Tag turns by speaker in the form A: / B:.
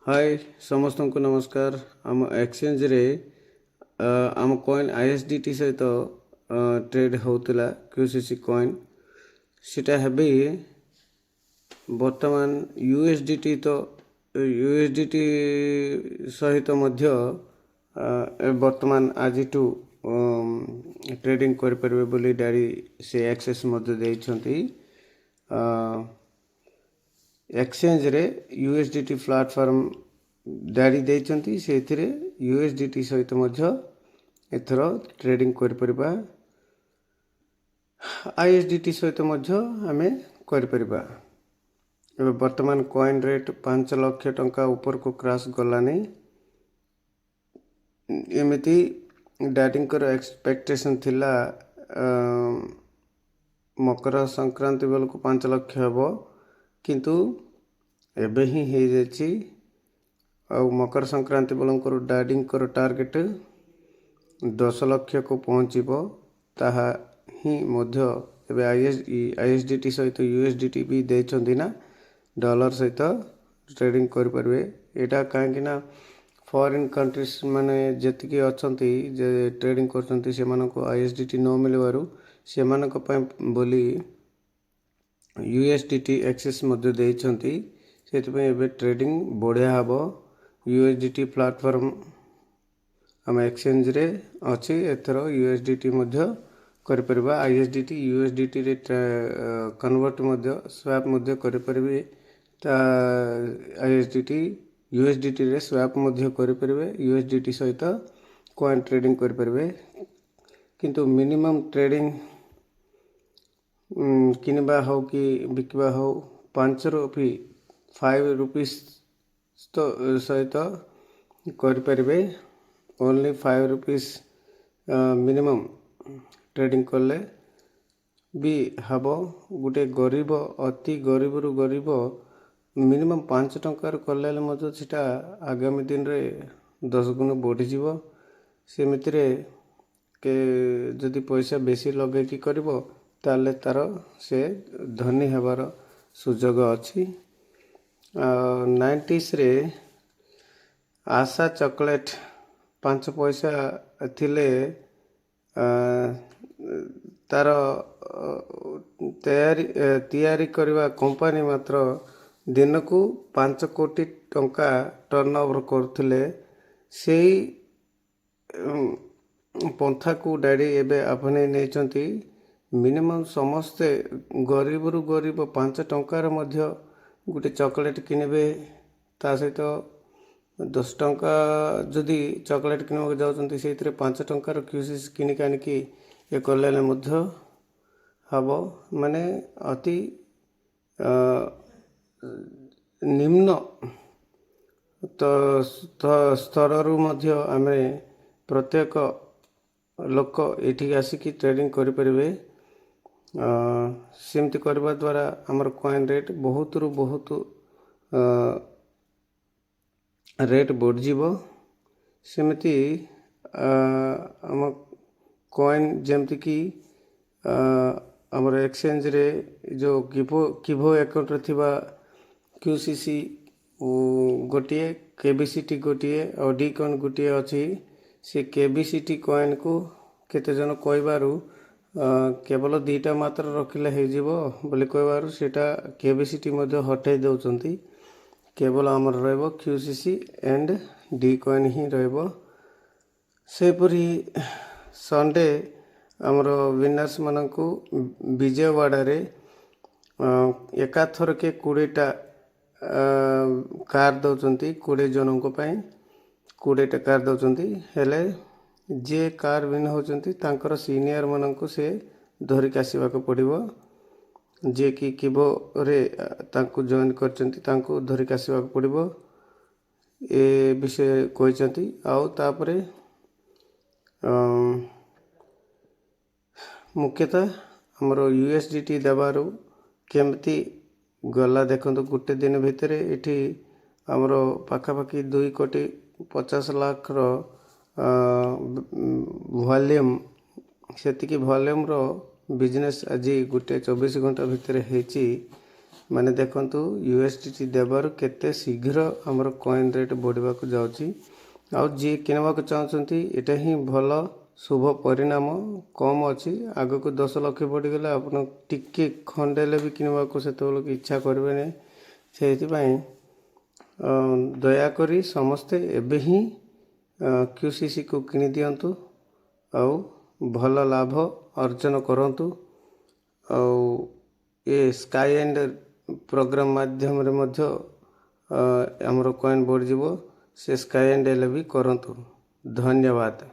A: हाय समस्त को नमस्कार। आम एक्सचेंज रे आम कॉइन आईएसडीटी सहित ट्रेड होता क्यूसीसी कॉइन सीटा हेबी वर्तमान यूएसडीटी तो यूएसडीटी सहित मध्य वर्तमान आज ट्रेडिंग करें बोली डायरी से एक्सेस मध्य देइछंती। एक्सचेंज रे यूएसडीटी प्लाटफॉर्म डायरी देइछंती से यूएसडीटी सहित मध्य एथर ट्रेडिंग करिपरिबा। आईएसडीटी सहित मध्य आमे करिपरिबा। एबे वर्तमान कॉइन रेट 5 लाख टंका ऊपर को क्रॉस गलानी। एमिति डायटिंग कर एक्सपेक्टेशन थिला मकर संक्रांति बेल को 5 लाख हेबो, किंतु एबे ही हो जाछि। मकर संक्रांति बेलकर डायटिंग कर टार्गेट 10 लाख को पहुँचब। ताहा ही मध्य एबे आईएसडीटी सहित यूएसडीटी भी देइछंती ना डॉलर सहित ट्रेडिंग करें। यहाँ कहीं फॉरेन कंट्रीज माने जेतिकी अच्छंती जे ट्रेडिंग करछंती से मानको आईएसडीटी न मिलवारु से मानको पय बोली यूएसडीटी एक्सेस मध्य देइछंती। सेतपय एबे ट्रेडिंग बढ़िया हबो। यूएसडीटी प्लेटफॉर्म आम एक्सचेंज रे अछि। एथरो यूएसडीटी मध्य करिपरिबा। आईएसडीटी यूएसडीटी रे कन्वर्ट मध्य स्वैप मध्य करिपरिबे। ता आईएसडीटी यूएसडीटी रे स्वैप मध्य करिपरिबे। यूएसडीटी सहित कॉइन ट्रेडिंग करिपरिबे, किंतु मिनिमम ट्रेडिंग किनबा हो कि बिकबा हो 5 रुपीस तो सहित करिपरिबे। ओनली 5 रुपीस मिनिमम ट्रेडिंग कले भी हबो। गोटे गरीब अति गरीब रु गरीब मिनिमम 5 टंकार कले मध्य सेटा आगामी दिन रे 10 गुण बढ़ी जीवो। सेमिति रे के जदि पैसा बेसी लगे कि करिवो ताले तार से धनी हेबार सुजोग अछि। 90s रे आशा चॉकलेट 5 पैसा थिले तार तैयारी करवा कंपनी मात्र दिन को 5 कोटी टंका टर्नओवर करथिले। सेही पंथा को डायरी एबे आपने नेचंती। मिनिमम समस्ते गरीब रु गरीब 5 टंकार मध्य गोटे चॉकलेट किनबे। ता सहित 10 टंका जदि चॉकलेट किनबा जाउछंती सेइतरे 5 टंकार क्यूसीस किनिक आनिकी ए कलेले मध्य हबो। माने अति निम्न तो स्तररू मध्य आमे प्रत्येक लोक एठी आसिकी ट्रेडिंग करिपरिबे। सेमती करबा द्वारा हमर कॉइन रेट बहुत रु बहुत रेट बढ़ जीवो। सेमती आम कॉइन जेमती कि हमर एक्सचेंज रे जो किभो अकाउंट रे थिबा क्यूसीसी गोटिए केबीसीटी गोटिए और डी कॉइन गोटिए अछि। से केबीसीटी कॉइन को केते जन कहबारु केवल 2टा मात्र रखिले हे जीवो बोली कहबारु सेटा केबीसीटी मध्य हटाई दउचंती। केवल हमर रहबो क्यूसीसी एंड डी कॉइन ही रहबो। सेपरी संडे हमर विनर्स मानकू विजयवाड़ा रे एकाथर के 20टा कार दउचंती। 20 जनों को पई 20टा कार दउचंती। हेले जे कार विन होचंती तांकर सीनियर मानकू से धरिक आसीबा को पड़िबो। जे कि किबो रे तांकू जॉइन करचंती तांकू धरिक आसीबा को पड़िबो। ए विषय कहचंती। आउ तापरे मुख्यतः हमर यूएसडीटी देबारु केमती गला देखंतु। गुटे दिन भितर एठी हमर पाखापाखि 2 कोटी 50 लाख रो वॉल्यूम सेतिकी वॉल्यूम रो बिजनेस आज गुटे 24 घंटा भितर हेची। ମାନେ ଦେଖନ୍ତୁ USDT ଦେବାରୁ କେତେ ଶୀଘ୍ର ଆମର କଏନ୍ ରେଟ୍ ବଢ଼ିବାକୁ ଯାଉଛି। ଆଉ ଯିଏ କିଣିବାକୁ ଚାହୁଁଛନ୍ତି ଏଇଟା ହିଁ ଭଲ ଶୁଭ ପରିଣାମ। କମ୍ ଅଛି, ଆଗକୁ 10 ଲକ୍ଷ ବଢ଼ିଗଲେ ଆପଣ ଟିକେ ଖଣ୍ଡେ ହେଲେ ବି କିଣିବାକୁ ସେତେବେଳକୁ ଇଚ୍ଛା କରିବେନି। ସେଇଥିପାଇଁ ଦୟାକରି ସମସ୍ତେ ଏବେ ହିଁ QCCକୁ କିଣି ଦିଅନ୍ତୁ ଆଉ ଭଲ ଲାଭ ଅର୍ଜନ କରନ୍ତୁ। ଆଉ ଏ ସ୍କାଇ ଏଣ୍ଡ ପ୍ରୋଗ୍ରାମ ମାଧ୍ୟମରେ ମଧ୍ୟ ଆମର କଏନ୍ ବଢ଼ିଯିବ। ସେ ସ୍କାଇ ଏଣ୍ଡ ହେଲେ ବି କରନ୍ତୁ। ଧନ୍ୟବାଦ।